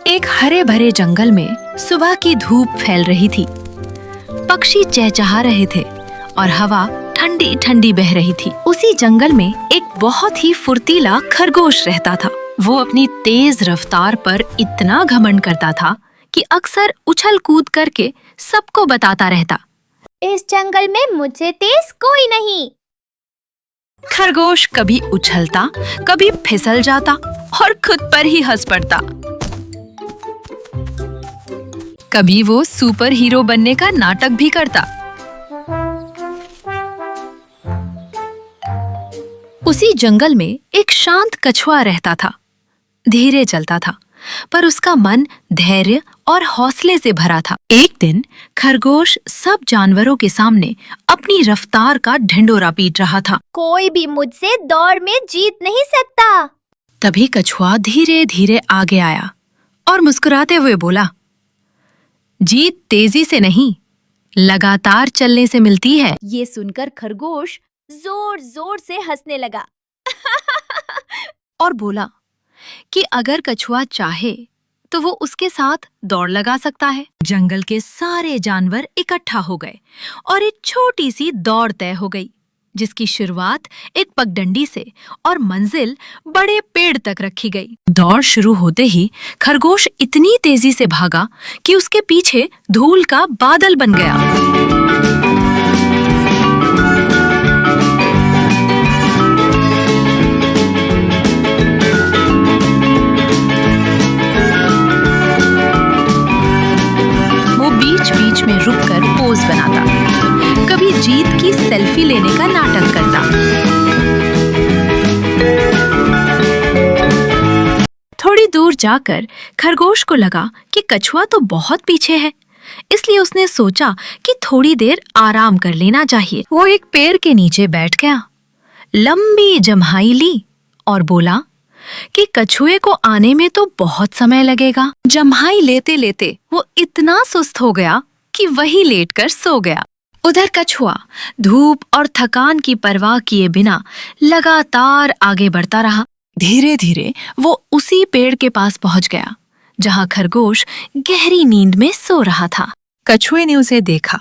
एक हरे भरे जंगल में सुबह की धूप फैल रही थी। पक्षी चहचहा रहे थे और हवा ठंडी ठंडी बह रही थी। उसी जंगल में एक बहुत ही फुर्तीला खरगोश रहता था। वो अपनी तेज रफ्तार पर इतना घमंड करता था कि अक्सर उछल कूद करके सबको बताता रहता, इस जंगल में मुझसे तेज कोई नहीं। खरगोश कभी उछलता, कभी फिसल जाता और खुद पर ही हंस पड़ता। कभी वो सुपर हीरो बनने का नाटक भी करता। उसी जंगल में एक शांत कछुआ रहता था। धीरे चलता था, पर उसका मन धैर्य और हौसले से भरा था। एक दिन खरगोश सब जानवरों के सामने अपनी रफ्तार का ढिंढोरा पीट रहा था। कोई भी मुझसे दौड़ में जीत नहीं सकता। तभी कछुआ धीरे धीरे आगे आया और मुस्कुराते हुए बोला, जीत तेजी से नहीं, लगातार चलने से मिलती है। ये सुनकर खरगोश जोर जोर से हंसने लगा और बोला कि अगर कछुआ चाहे तो वो उसके साथ दौड़ लगा सकता है। जंगल के सारे जानवर इकट्ठा हो गए और एक छोटी सी दौड़ तय हो गई, जिसकी शुरुआत एक पगडंडी से और मंजिल बड़े पेड़ तक रखी गई। दौड़ शुरू होते ही खरगोश इतनी तेजी से भागा कि उसके पीछे धूल का बादल बन गया। बीच में रुककर पोज बनाता, कभी जीत की सेल्फी लेने का नाटक करता। थोड़ी दूर जाकर खरगोश को लगा कि कछुआ तो बहुत पीछे है, इसलिए उसने सोचा कि थोड़ी देर आराम कर लेना चाहिए। वो एक पेड़ के नीचे बैठ गया, लंबी जम्हाई ली और बोला कि कछुए को आने में तो बहुत समय लगेगा। जम्हाई लेते लेते वो इतना सुस्त हो गया कि वहीं लेटकर सो गया। उधर कछुआ धूप और थकान की परवाह किए बिना लगातार आगे बढ़ता रहा। धीरे धीरे वो उसी पेड़ के पास पहुंच गया जहां खरगोश गहरी नींद में सो रहा था। कछुए ने उसे देखा,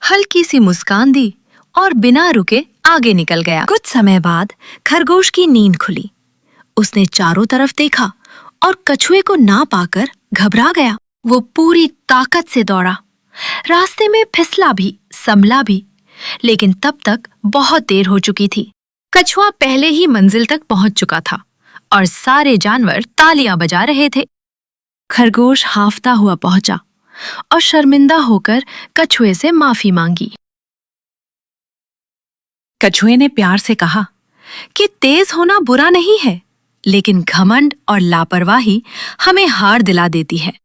हल्की सी मुस्कान दी और बिना रुके आगे निकल गया। कुछ समय बाद खरगोश की नींद खुली। उसने चारों तरफ देखा और कछुए को ना पाकर घबरा गया। वो पूरी ताकत से दौड़ा, रास्ते में फिसला भी, संभला भी, लेकिन तब तक बहुत देर हो चुकी थी। कछुआ पहले ही मंजिल तक पहुंच चुका था और सारे जानवर तालियां बजा रहे थे। खरगोश हांफता हुआ पहुंचा और शर्मिंदा होकर कछुए से माफी मांगी। कछुए ने प्यार से कहा कि तेज होना बुरा नहीं है, लेकिन घमंड और लापरवाही हमें हार दिला देती है।